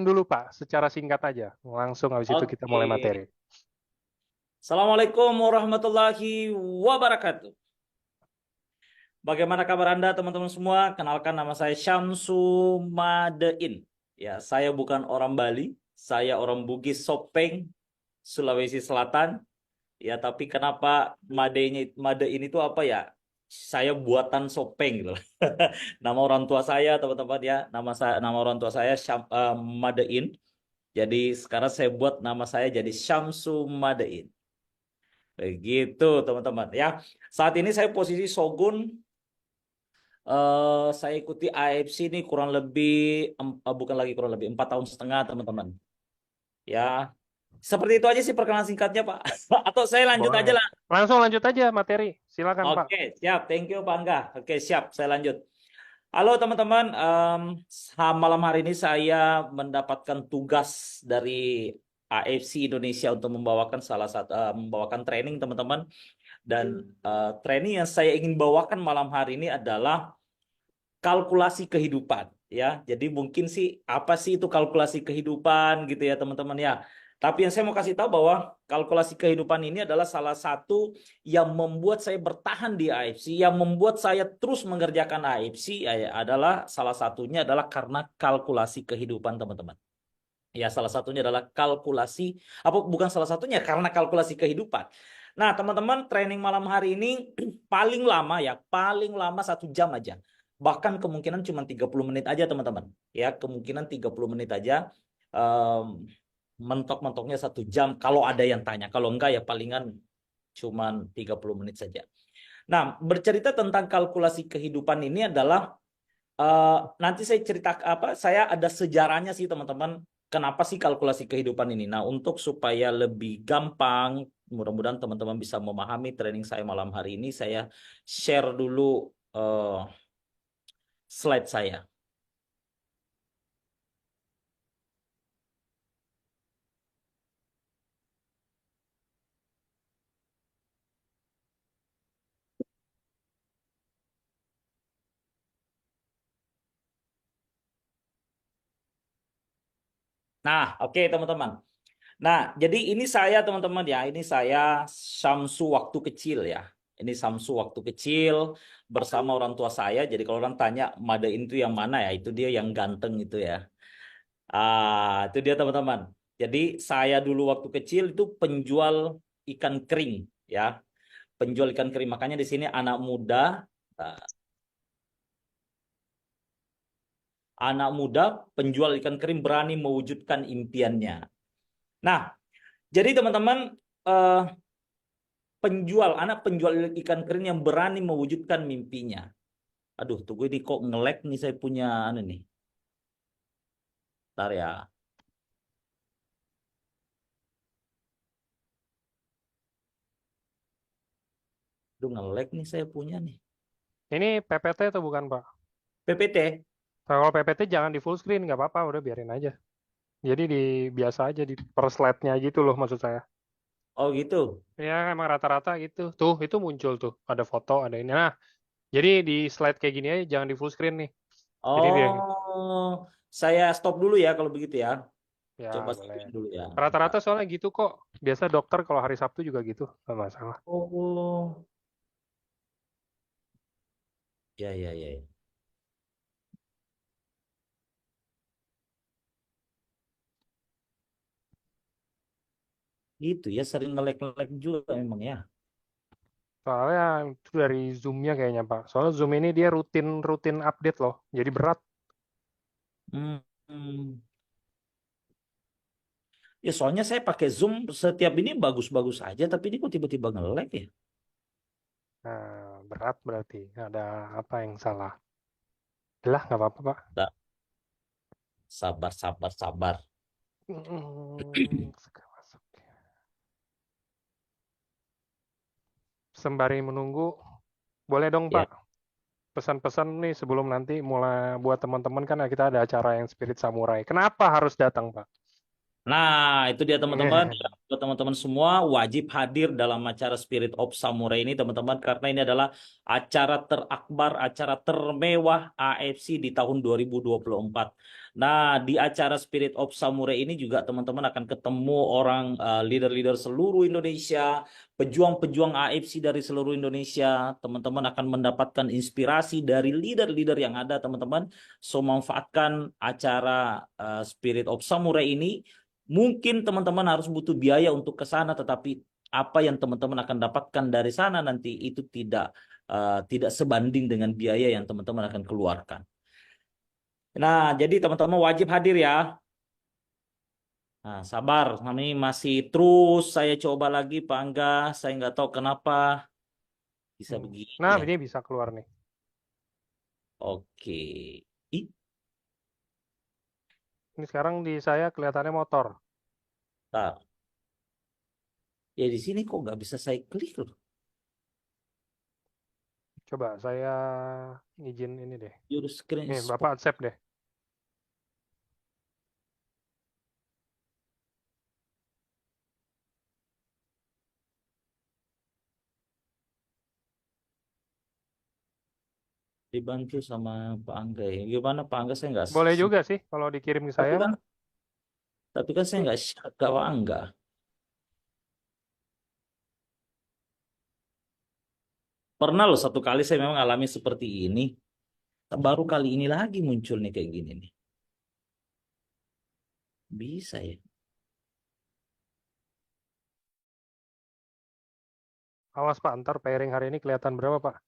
dulu Pak, secara singkat aja. Langsung habis itu kita Oke. mulai materi. Assalamualaikum warahmatullahi wabarakatuh. Bagaimana kabar Anda teman-teman semua? Kenalkan nama saya Syamsu Madein. Ya, saya bukan orang Bali, saya orang Bugis Sopeng, Sulawesi Selatan. Ya, tapi kenapa Madein itu apa ya? Saya buatan Sopeng gitu. Nama orang tua saya teman-teman ya, nama orang tua saya Madein. Jadi sekarang saya buat nama saya jadi Syamsu Madein. Begitu teman-teman ya. Saat ini saya posisi Shogun. Saya ikuti AFC ini kurang lebih bukan lagi kurang lebih 4 tahun setengah teman-teman. Ya, seperti itu aja sih perkenalan singkatnya Pak. Atau saya lanjut aja Boleh. lah. Langsung lanjut aja materi. Silakan Pak. Oke, siap. Thank you Pak Angga. Oke, siap. Saya lanjut. Halo teman-teman. Malam hari ini saya mendapatkan tugas dari AFC Indonesia untuk membawakan training teman-teman. Dan training yang saya ingin bawakan malam hari ini adalah kalkulasi kehidupan ya. Jadi mungkin sih apa sih itu kalkulasi kehidupan gitu ya teman-teman ya. Tapi yang saya mau kasih tahu bahwa kalkulasi kehidupan ini adalah salah satu yang membuat saya bertahan di AFC, yang membuat saya terus mengerjakan AFC adalah salah satunya adalah karena kalkulasi kehidupan teman-teman. Ya, salah satunya adalah kalkulasi, apa bukan salah satunya karena kalkulasi kehidupan. Nah, teman-teman, training malam hari ini paling lama ya, paling lama 1 jam aja. Bahkan kemungkinan cuma 30 menit aja, teman-teman. Ya, kemungkinan 30 menit aja. Em, Mentok-mentoknya 1 jam kalau ada yang tanya. Kalau enggak ya palingan cuma 30 menit saja. Nah, bercerita tentang kalkulasi kehidupan ini adalah nanti saya cerita apa? Saya ada sejarahnya sih teman-teman. Kenapa sih kalkulasi kehidupan ini? Nah, untuk supaya lebih gampang, mudah-mudahan teman-teman bisa memahami training saya malam hari ini. Saya share dulu eh, slide saya. Nah, oke teman-teman. Nah, jadi ini saya teman-teman ya. Ini saya Samsu waktu kecil ya. Ini Samsu waktu kecil bersama orang tua saya. Jadi kalau orang tanya Madain itu yang mana ya? Itu dia yang ganteng itu ya. Itu dia teman-teman. Jadi saya dulu waktu kecil itu penjual ikan kering ya, penjual ikan kering. Makanya di sini uh, anak muda penjual ikan kering berani mewujudkan impiannya. Nah, jadi teman-teman eh, anak penjual ikan kering yang berani mewujudkan mimpinya. Aduh, tunggu ini kok nge-lag nih saya punya anu nih. Bentar ya. Aduh, nge-lag nih saya punya nih. Ini PPT atau bukan Pak? PPT. Kalau PPT jangan di full screen, nggak apa-apa, udah biarin aja. Jadi di biasa aja di per slide-nya gitu loh maksud saya. Oh gitu. Ya emang rata-rata gitu. Tuh itu muncul tuh, ada foto, ada ini. Nah, jadi di slide kayak gini aja jangan di full screen nih. Jadi dia Oh, saya stop dulu ya kalau begitu ya. ya Coba boleh. setting dulu ya. Bentar. Rata-rata soalnya gitu kok. Biasa dokter kalau hari Sabtu juga gitu, nggak masalah. Oh, ya, ya, ya, ya. Gitu ya, sering nge-lag juga memang ya. Soalnya itu dari Zoom-nya kayaknya, Pak. Soalnya Zoom ini dia rutin-rutin update loh. Jadi berat. Hmm. Ya soalnya saya pakai Zoom setiap ini bagus-bagus aja, tapi ini kok tiba-tiba nge-lag ya? Nah, berat berarti. Ada apa yang salah? Lah, nggak apa-apa, Pak. Nah, sabar, sabar, sabar. Sekarang masuk. Sembari menunggu, boleh dong, Ya. Pak. Pesan-pesan nih sebelum nanti mulai buat teman-teman kan kita ada acara yang Spirit Samurai. Kenapa harus datang, Pak? Nah, itu dia teman-teman. teman-teman semua wajib hadir dalam acara Spirit of Samurai ini teman-teman, karena ini adalah acara terakbar, acara termewah AFC di tahun 2024. Nah, di acara Spirit of Samurai ini juga teman-teman akan ketemu orang leader-leader seluruh Indonesia, pejuang-pejuang AFC dari seluruh Indonesia. Teman-teman akan mendapatkan inspirasi dari leader-leader yang ada teman-teman. So, manfaatkan acara Spirit of Samurai ini. Mungkin teman-teman harus butuh biaya untuk ke sana, tetapi apa yang teman-teman akan dapatkan dari sana nanti itu tidak sebanding dengan biaya yang teman-teman akan keluarkan. Nah, jadi teman-teman wajib hadir ya. Nah, sabar, kami masih terus saya coba lagi Pak Angga. Saya nggak tahu kenapa bisa begini Nah, ya. ini bisa keluar nih. Oke. Ih, Ini sekarang di saya kelihatannya motor. bentar. Ya di sini kok nggak bisa saya klik loh. Coba saya izin ini deh. Your screen Nih, is Bapak accept deh. dibantu sama Pak Angga ya. Gimana Pak Angga, saya nggak Boleh juga sih kalau dikirim ke tapi saya kan mah. tapi kan saya nggak share ke Pak Angga. Pernah loh satu kali saya memang alami seperti ini. Baru kali ini lagi muncul nih kayak gini nih. Bisa ya. Awas Pak, ntar pairing hari ini kelihatan berapa Pak?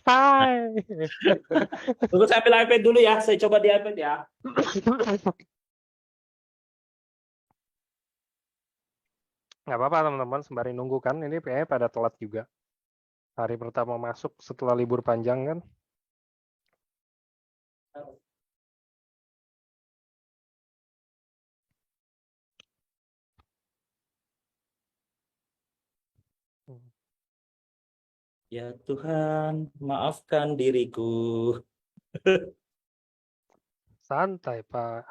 Hai. Tunggu saya ambil iPad dulu ya. Saya coba di iPad ya. Nggak apa-apa teman-teman, sembari nunggu kan. Ini kayaknya pada telat juga. Hari pertama masuk setelah libur panjang kan. Ya Tuhan, maafkan diriku. Santai Pak.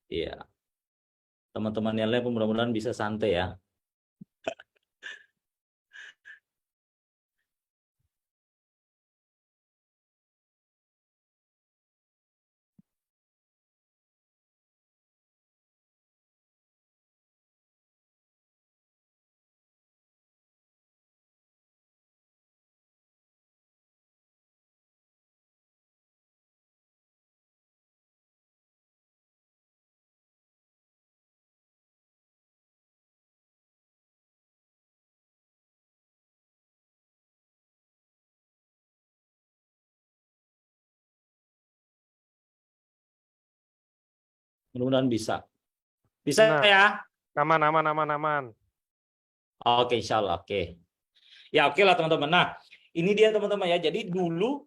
Iya. Teman-teman yang lain mudah-mudahan bisa santai ya. Mudah-mudahan bisa. Bisa Nah, ya? aman, aman, aman, aman. Oke, insya Allah. Oke. Ya oke lah teman-teman. Nah, ini dia teman-teman ya. Jadi dulu,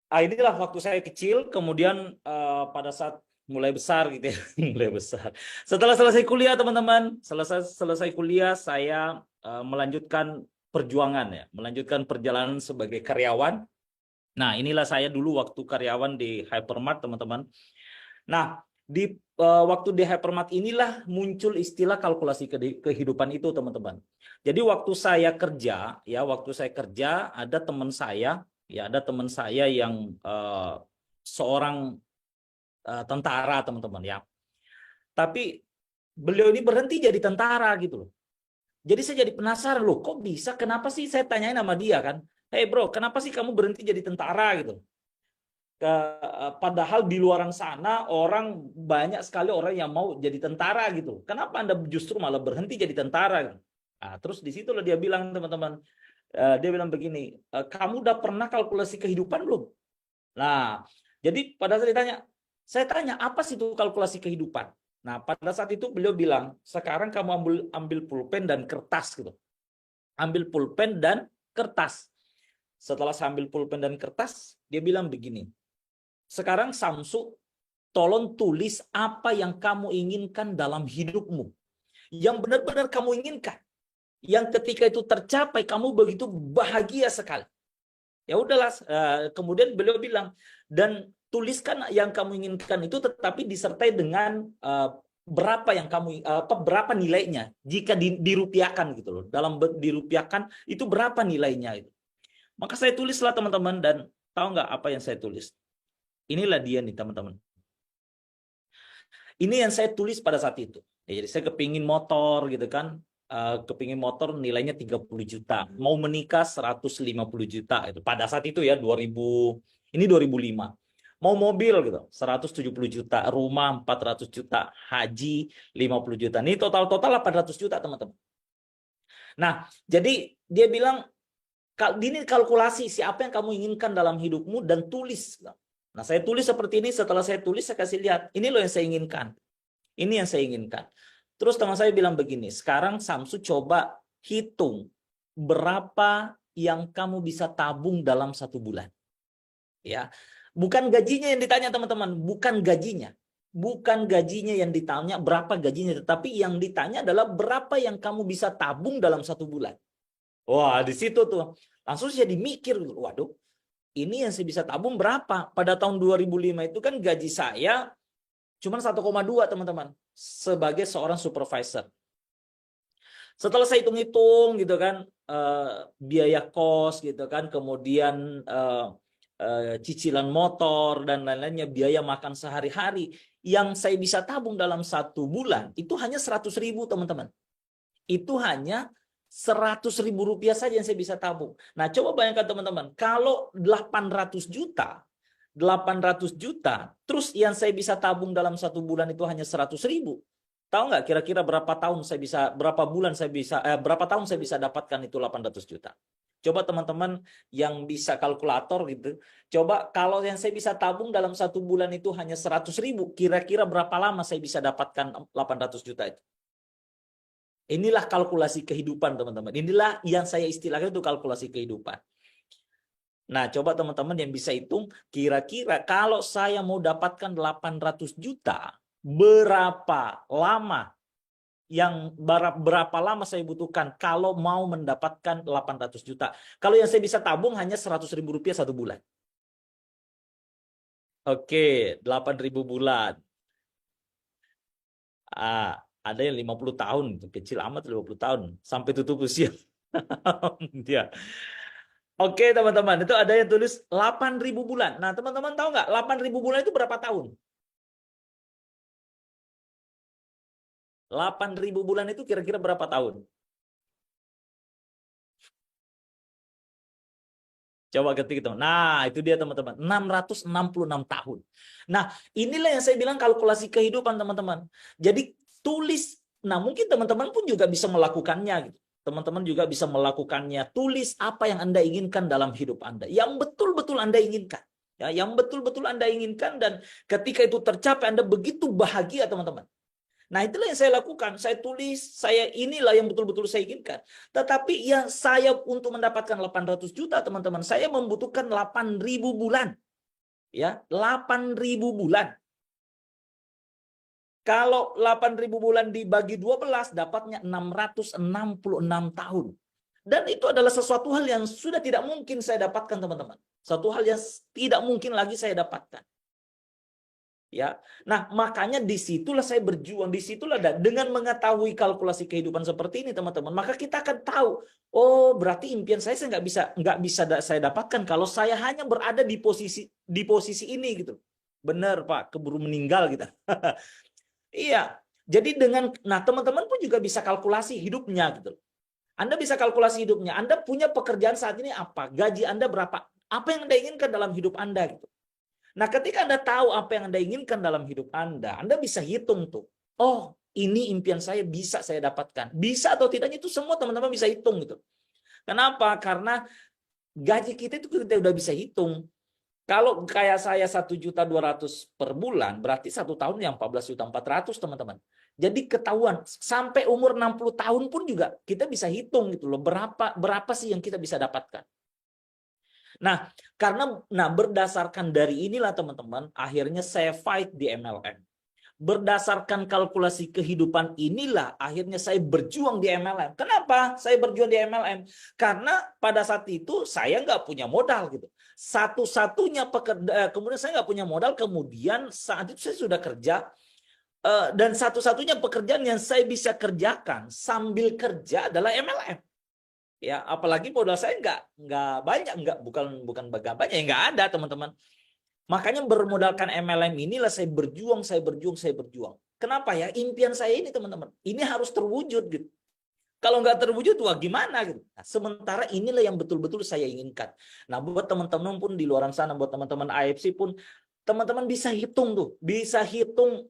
inilah waktu saya kecil, kemudian pada saat mulai besar gitu ya, mulai besar. Setelah selesai kuliah teman-teman, selesai kuliah saya melanjutkan perjuangan ya, melanjutkan perjalanan sebagai karyawan. Nah, inilah saya dulu waktu karyawan di Hypermart teman-teman. Nah, di waktu di Hypermart inilah muncul istilah kalkulasi kehidupan itu teman-teman. Jadi waktu saya kerja ada teman saya yang seorang tentara teman-teman ya. Tapi beliau ini berhenti jadi tentara gitu loh. Jadi saya jadi penasaran loh, kok bisa? Kenapa sih, saya tanyain sama dia kan? Hey bro, kenapa sih kamu berhenti jadi tentara gitu? Padahal di luaran sana banyak sekali orang yang mau jadi tentara gitu. Kenapa Anda justru malah berhenti jadi tentara? Nah, terus di situlah dia bilang teman-teman, dia bilang begini, kamu udah pernah kalkulasi kehidupan belum? Nah, jadi pada saat saya tanya apa sih itu kalkulasi kehidupan? Nah, pada saat itu beliau bilang, sekarang kamu ambil pulpen dan kertas gitu. Ambil pulpen dan kertas. Setelah saya ambil pulpen dan kertas, dia bilang begini, sekarang Samsu, tolong tulis apa yang kamu inginkan dalam hidupmu. Yang benar-benar kamu inginkan. Yang ketika itu tercapai, kamu begitu bahagia sekali. Ya udahlah, kemudian beliau bilang, dan tuliskan yang kamu inginkan itu tetapi disertai dengan berapa yang kamu berapa nilainya jika dirupiahkan gitu loh. Dalam dirupiahkan itu berapa nilainya itu. Maka saya tulislah teman-teman, dan tahu nggak apa yang saya tulis? Inilah dia nih teman-teman. Ini yang saya tulis pada saat itu. Ya, jadi saya kepingin motor gitu kan. Kepingin motor nilainya 30 juta. Mau menikah 150 juta. Itu pada saat itu ya 2000, ini 2005. Mau mobil gitu 170 juta. Rumah 400 juta. Haji 50 juta. Ini total-total 800 juta teman-teman. Nah jadi dia bilang, ini kalkulasi siapa yang kamu inginkan dalam hidupmu dan tulis. Nah, saya tulis seperti ini. Setelah saya tulis, saya kasih lihat. Ini loh yang saya inginkan. Ini yang saya inginkan. Terus teman saya bilang begini, sekarang Samsu coba hitung berapa yang kamu bisa tabung dalam 1 bulan. Ya, bukan gajinya yang ditanya teman-teman, bukan gajinya. Bukan gajinya yang ditanya, berapa gajinya. Tetapi yang ditanya adalah berapa yang kamu bisa tabung dalam 1 bulan. Wah, di situ tuh. Langsung jadi mikir, waduh, ini yang saya bisa tabung berapa? Pada tahun 2005 itu kan gaji saya cuma 1,2 teman-teman. Sebagai seorang supervisor. Setelah saya hitung-hitung gitu kan, biaya kos gitu kan, kemudian cicilan motor dan lain-lainnya, biaya makan sehari-hari, yang saya bisa tabung dalam 1 bulan itu hanya 100.000 teman-teman. Itu hanya 100.000 rupiah saja yang saya bisa tabung. Nah, coba bayangkan teman-teman, kalau 800 juta, terus yang saya bisa tabung dalam 1 bulan itu hanya 100.000. Tahu nggak kira-kira berapa tahun saya bisa, berapa tahun saya bisa dapatkan itu 800 juta? Coba teman-teman yang bisa kalkulator gitu, coba kalau yang saya bisa tabung dalam 1 bulan itu hanya 100.000, kira-kira berapa lama saya bisa dapatkan 800 juta itu? Inilah kalkulasi kehidupan teman-teman. Inilah yang saya istilahkan itu kalkulasi kehidupan. Nah, coba teman-teman yang bisa hitung, kira-kira kalau saya mau dapatkan 800 juta, berapa lama saya butuhkan kalau mau mendapatkan 800 juta. Kalau yang saya bisa tabung hanya 100.000 rupiah 1 bulan. Oke, 8.000 bulan. Ada yang 50 tahun, kecil amat 50 tahun, sampai tutup usia. Dia. Oke teman-teman, itu ada yang tulis 8.000 bulan. Nah teman-teman tahu nggak 8.000 bulan itu berapa tahun? 8.000 bulan itu kira-kira berapa tahun? Coba ketik itu. Nah, itu dia teman-teman. 666 tahun. Nah, inilah yang saya bilang kalkulasi kehidupan teman-teman. Jadi tulis. Nah, mungkin teman-teman pun juga bisa melakukannya gitu. Teman-teman juga bisa melakukannya. Tulis apa yang Anda inginkan dalam hidup Anda. Yang betul-betul Anda inginkan. Ya, yang betul-betul Anda inginkan, dan ketika itu tercapai Anda begitu bahagia teman-teman. Nah, itulah yang saya lakukan. Saya tulis, inilah yang betul-betul saya inginkan. Tetapi yang saya untuk mendapatkan 800 juta, teman-teman, saya membutuhkan 8.000 bulan. Ya, 8.000 bulan. Kalau 8.000 bulan dibagi 12, dapatnya 666 tahun. Dan itu adalah sesuatu hal yang sudah tidak mungkin saya dapatkan, teman-teman. Satu hal yang tidak mungkin lagi saya dapatkan. Ya, nah makanya disitulah saya berjuang, disitulah dengan mengetahui kalkulasi kehidupan seperti ini teman-teman, maka kita akan tahu, oh berarti impian saya nggak bisa saya dapatkan kalau saya hanya berada di posisi ini gitu. Benar Pak, keburu meninggal gitu. Iya, jadi nah teman-teman pun juga bisa kalkulasi hidupnya gitu. Anda bisa kalkulasi hidupnya, Anda punya pekerjaan saat ini apa, gaji Anda berapa, apa yang Anda inginkan dalam hidup Anda gitu. Nah, ketika Anda tahu apa yang Anda inginkan dalam hidup Anda bisa hitung tuh. Oh, ini impian saya bisa saya dapatkan. Bisa atau tidaknya itu semua teman-teman bisa hitung gitu. Kenapa? Karena gaji kita itu kita udah bisa hitung. Kalau kayak saya 1.200.000 per bulan, berarti 1 tahun yang 14.400.000 teman-teman. Jadi ketahuan sampai umur 60 tahun pun juga kita bisa hitung gitu loh. Berapa sih yang kita bisa dapatkan. Nah, berdasarkan dari inilah teman-teman, akhirnya saya fight di MLM. Berdasarkan kalkulasi kehidupan inilah akhirnya saya berjuang di MLM. Kenapa saya berjuang di MLM? Karena pada saat itu saya nggak punya modal gitu. Satu-satunya kemudian saya nggak punya modal, kemudian saat itu saya sudah kerja. Dan satu-satunya pekerjaan yang saya bisa kerjakan sambil kerja adalah MLM. Ya, apalagi modal saya nggak banyak, bukan banyak, ya nggak ada teman-teman. Makanya bermodalkan MLM inilah saya berjuang. Kenapa ya? Impian saya ini teman-teman, ini harus terwujud gitu. Kalau nggak terwujud, wah gimana gitu. Nah, sementara inilah yang betul-betul saya inginkan. Nah, buat teman-teman pun di luar sana, buat teman-teman AFC pun, teman-teman bisa hitung tuh, bisa hitung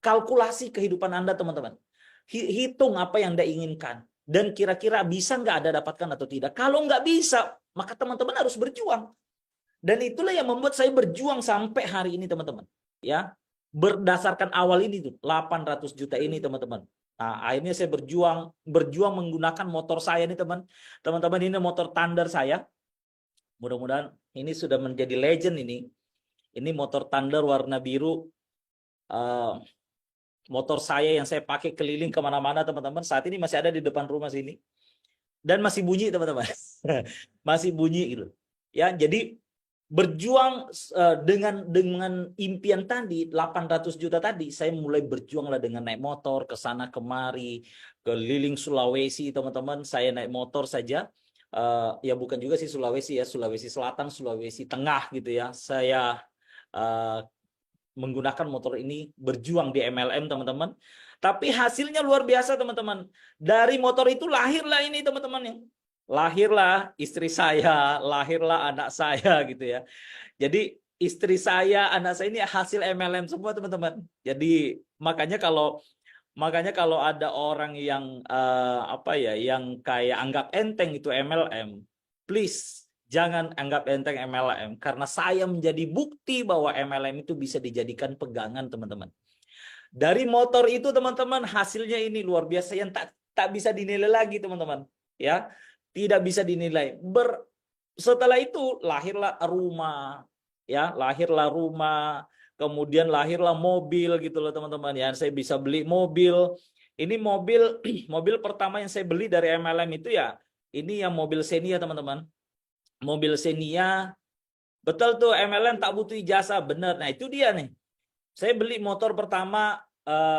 kalkulasi kehidupan Anda teman-teman. Hitung apa yang Anda inginkan. Dan kira-kira bisa nggak Anda dapatkan atau tidak. Kalau nggak bisa, maka teman-teman harus berjuang. Dan itulah yang membuat saya berjuang sampai hari ini teman-teman. Ya, berdasarkan awal ini tuh 800 juta ini teman-teman. Nah, akhirnya saya berjuang menggunakan motor saya nih teman-teman. Ini motor Thunder saya. Mudah-mudahan ini sudah menjadi legend ini. Ini motor Thunder warna biru. Motor saya yang saya pakai keliling kemana-mana teman-teman. Saat ini masih ada di depan rumah sini. Dan masih bunyi teman-teman. Masih bunyi gitu. Ya, jadi berjuang dengan impian tadi 800 juta tadi, saya mulai berjuanglah dengan naik motor ke sana kemari, keliling Sulawesi teman-teman. Saya naik motor saja. Ya bukan juga sih Sulawesi ya, Sulawesi Selatan, Sulawesi Tengah gitu ya. Saya menggunakan motor ini berjuang di MLM teman-teman. Tapi hasilnya luar biasa teman-teman. Dari motor itu lahirlah ini teman-teman. Lahirlah istri saya, lahirlah anak saya gitu ya. Jadi istri saya, anak saya ini hasil MLM semua teman-teman. Jadi makanya kalau ada orang yang yang kayak anggap enteng itu MLM, please jangan anggap enteng MLM, karena saya menjadi bukti bahwa MLM itu bisa dijadikan pegangan teman-teman. Dari motor itu teman-teman, hasilnya ini luar biasa yang tak bisa dinilai lagi teman-teman. Ya, tidak bisa dinilai. Setelah itu lahirlah rumah, ya, kemudian lahirlah mobil gitu loh teman-teman. Ya, saya bisa beli mobil. Ini mobil pertama yang saya beli dari MLM itu ya, ini yang mobil Xenia teman-teman. Mobil Xenia, betul tuh MLM tak butuh ijazah, bener. Nah itu dia nih, saya beli motor pertama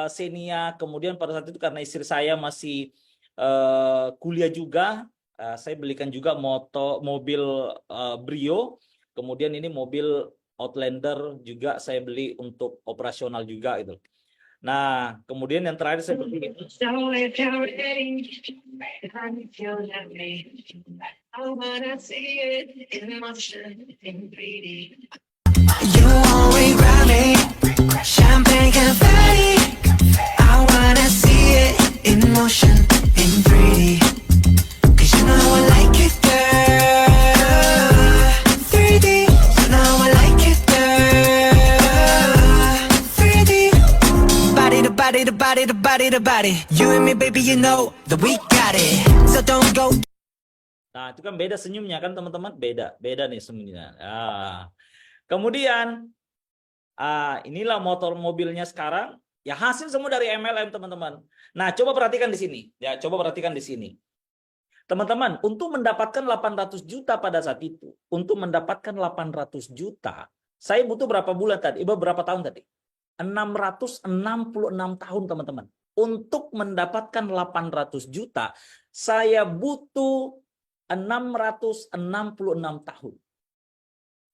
Xenia, kemudian pada saat itu karena istri saya masih kuliah juga, saya belikan juga mobil Brio, kemudian ini mobil Outlander juga saya beli untuk operasional juga gitu. Nah, kemudian yang terakhir saya beli You always grab me, champagne confetti. I wanna see it in motion, in 3D. 'Cause you know I like it, girl. 3D, you know I like it, girl. 3D, body to body to body to body to body. You and me, baby, you know that we got it. So don't go. Nah, itu kan beda senyumnya kan teman-teman, beda nih senyumnya. Kemudian inilah mobilnya sekarang, ya hasil semua dari MLM teman-teman. Nah, coba perhatikan di sini, ya, teman-teman, untuk mendapatkan 800 juta pada saat itu, untuk mendapatkan 800 juta, saya butuh berapa bulan tadi? Berapa tahun tadi? 666 tahun teman-teman. Untuk mendapatkan 800 juta, saya butuh 666 tahun.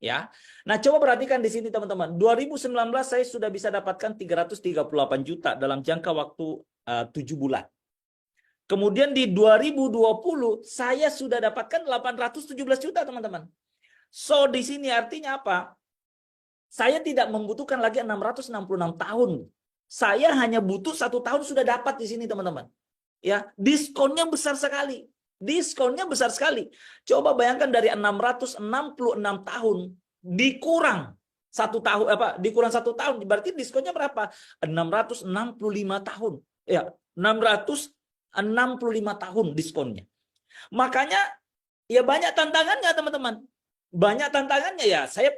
Ya. Nah, coba perhatikan di sini teman-teman. 2019 saya sudah bisa dapatkan 338 juta dalam jangka waktu 7 bulan. Kemudian di 2020 saya sudah dapatkan 817 juta teman-teman. So di sini artinya apa? Saya tidak membutuhkan lagi 666 tahun. Saya hanya butuh 1 tahun sudah dapat di sini teman-teman. Ya, diskonnya besar sekali. Coba bayangkan dari 666 tahun dikurang 1 tahun, dikurang 1 tahun, berarti diskonnya berapa? 665 tahun. Ya, 665 tahun diskonnya. Makanya ya banyak tantangannya teman-teman. Banyak tantangannya ya. Saya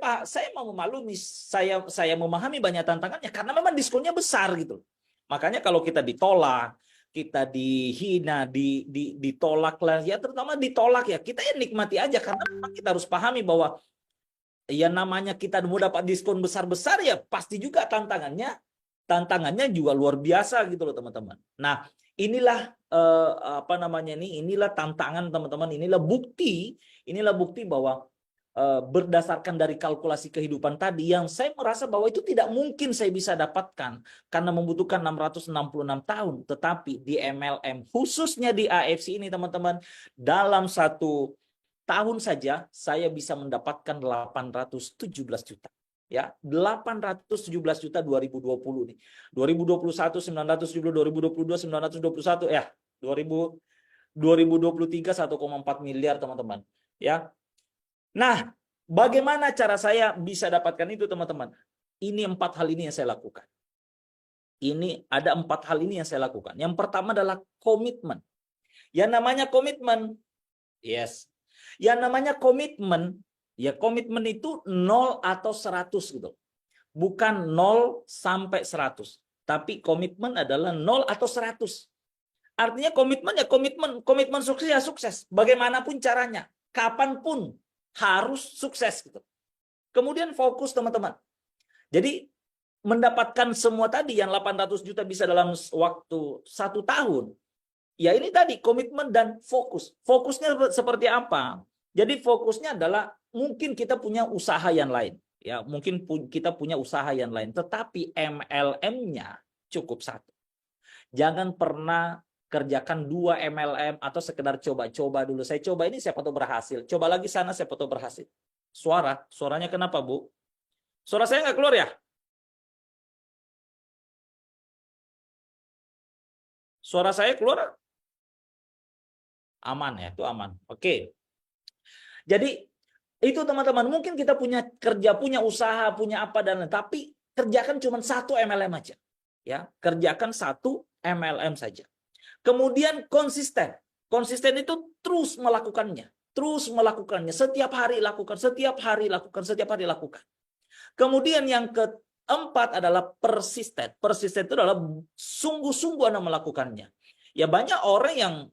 mau memaklumi, saya memahami banyak tantangannya karena memang diskonnya besar gitu. Makanya kalau kita ditolak, kita dihina, ditolak lah, ya terutama ditolak ya, kita ya nikmati aja karena memang kita harus pahami bahwa ya namanya kita mau dapat diskon besar-besar ya pasti juga tantangannya tantangannya juga luar biasa gitu loh teman-teman. Nah, inilah inilah tantangan teman-teman, inilah bukti bahwa berdasarkan dari kalkulasi kehidupan tadi yang saya merasa bahwa itu tidak mungkin saya bisa dapatkan karena membutuhkan 666 tahun. Tetapi di MLM, khususnya di AFC ini teman-teman, dalam 1 tahun saja saya bisa mendapatkan 817 juta. Ya, 817 juta 2020 nih. 2021 970, 2022 921 ya. 2023 1,4 miliar teman-teman. Ya. Nah, bagaimana cara saya bisa dapatkan itu teman-teman? Ini 4 hal ini yang saya lakukan. Ini ada 4 hal ini yang saya lakukan. Yang pertama adalah komitmen. Yang namanya komitmen, yes. Yang namanya komitmen, ya komitmen itu 0 atau 100 gitu. Bukan 0 sampai 100. Tapi komitmen adalah 0 atau 100. Artinya komitmen ya komitmen sukses ya sukses. Bagaimanapun caranya, kapanpun harus sukses gitu. Kemudian fokus teman-teman. Jadi mendapatkan semua tadi yang 800 juta bisa dalam waktu 1 tahun. Ya ini tadi komitmen dan fokus. Fokusnya seperti apa? Jadi fokusnya adalah mungkin kita punya usaha yang lain. Ya, mungkin kita punya usaha yang lain. Tetapi MLM-nya cukup 1. Jangan pernah kerjakan 2 MLM atau sekedar coba-coba dulu. Saya coba ini siapa tahu berhasil. Coba lagi sana siapa tahu berhasil. Suaranya kenapa, Bu? Suara saya nggak keluar ya? Suara saya keluar? Aman ya, itu aman. Oke. Jadi itu teman-teman, mungkin kita punya kerja, punya usaha, punya apa dan lain, tapi kerjakan cuma 1 MLM aja. Ya, kerjakan 1 MLM saja. Kemudian konsisten. Konsisten itu terus melakukannya. Terus melakukannya. Setiap hari lakukan. Setiap hari lakukan. Setiap hari lakukan. Kemudian yang keempat adalah persisten. Persisten itu adalah sungguh-sungguh Anda melakukannya. Ya banyak orang yang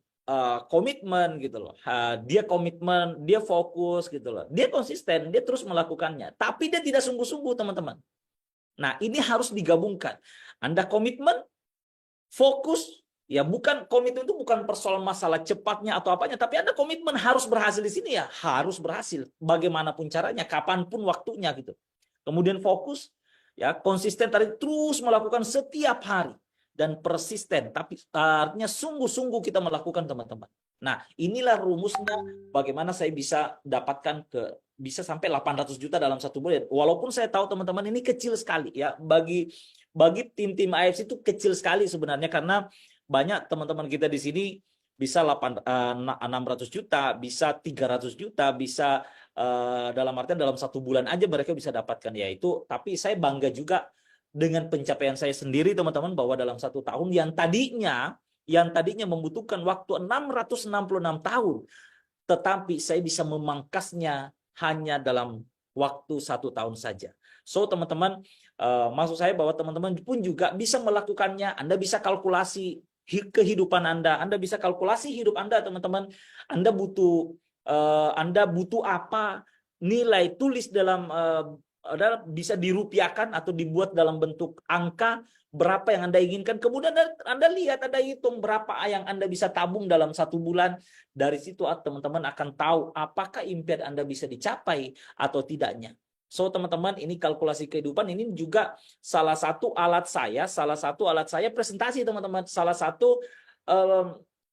komitmen gitu loh. Dia komitmen, dia fokus gitu loh. Dia konsisten, dia terus melakukannya. Tapi dia tidak sungguh-sungguh teman-teman. Nah ini harus digabungkan. Anda komitmen, fokus. Ya bukan komitmen itu bukan persoalan masalah cepatnya atau apanya, tapi Anda komitmen harus berhasil di sini ya, harus berhasil bagaimanapun caranya, kapanpun waktunya gitu. Kemudian fokus, ya konsisten tadi terus melakukan setiap hari dan persisten, tapi artinya sungguh-sungguh kita melakukan teman-teman. Nah inilah rumusnya bagaimana saya bisa dapatkan bisa sampai 800 juta dalam 1 bulan. Walaupun saya tahu teman-teman ini kecil sekali ya bagi tim-tim AFC itu kecil sekali sebenarnya karena banyak teman-teman kita di sini bisa 600 juta, bisa 300 juta, bisa dalam artian dalam 1 bulan aja mereka bisa dapatkan yaitu. Tapi saya bangga juga dengan pencapaian saya sendiri teman-teman bahwa dalam 1 tahun yang tadinya membutuhkan waktu 666 tahun, tetapi saya bisa memangkasnya hanya dalam waktu 1 tahun saja. So teman-teman, maksud saya bahwa teman-teman pun juga bisa melakukannya. Anda bisa kalkulasi kehidupan Anda bisa kalkulasi hidup Anda teman-teman. Anda butuh apa, nilai tulis dalam bisa dirupiahkan atau dibuat dalam bentuk angka berapa yang Anda inginkan. Kemudian Anda lihat, Anda hitung berapa yang Anda bisa tabung dalam 1 bulan. Dari situ teman-teman akan tahu apakah impian Anda bisa dicapai atau tidaknya. So teman-teman, ini kalkulasi kehidupan ini juga salah satu alat saya presentasi teman-teman. Salah satu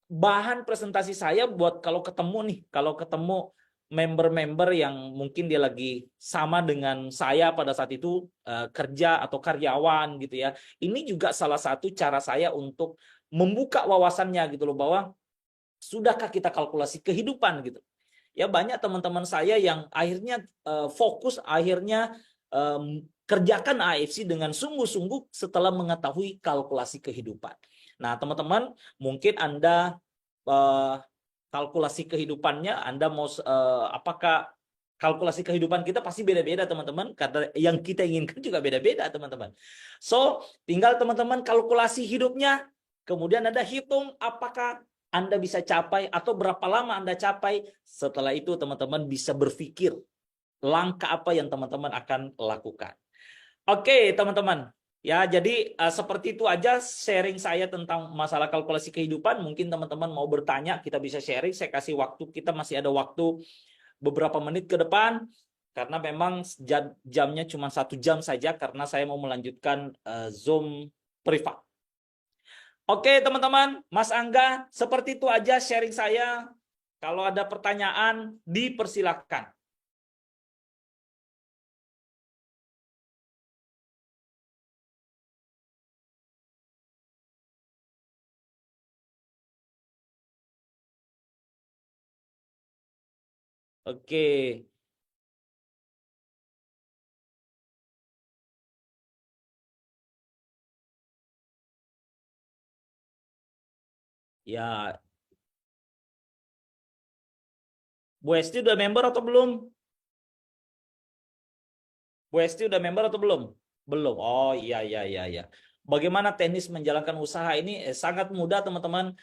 bahan presentasi saya buat kalau ketemu member-member yang mungkin dia lagi sama dengan saya pada saat itu kerja atau karyawan gitu ya. Ini juga salah satu cara saya untuk membuka wawasannya gitu loh bahwa sudahkah kita kalkulasi kehidupan gitu. Ya banyak teman-teman saya yang akhirnya fokus, akhirnya kerjakan AFC dengan sungguh-sungguh setelah mengetahui kalkulasi kehidupan. Nah teman-teman, mungkin Anda kalkulasi kehidupannya, Anda mau apakah kalkulasi kehidupan kita pasti beda-beda teman-teman, karena yang kita inginkan juga beda-beda teman-teman. So tinggal teman-teman kalkulasi hidupnya, kemudian Anda hitung apakah Anda bisa capai atau berapa lama Anda capai. Setelah itu teman-teman bisa berpikir langkah apa yang teman-teman akan lakukan. Oke teman-teman, Ya, jadi seperti itu aja sharing saya tentang masalah kalkulasi kehidupan. Mungkin teman-teman mau bertanya, kita bisa sharing. Saya kasih waktu, kita masih ada waktu beberapa menit ke depan. Karena memang jamnya cuma 1 jam saja, karena saya mau melanjutkan Zoom privat. Oke teman-teman, Mas Angga, seperti itu aja sharing saya. Kalau ada pertanyaan, dipersilahkan. Oke. Ya, Bu Esti udah member atau belum? Bu Esti udah member atau belum? Belum. Oh iya iya iya iya. Bagaimana teknis menjalankan usaha ini? Sangat mudah teman-teman.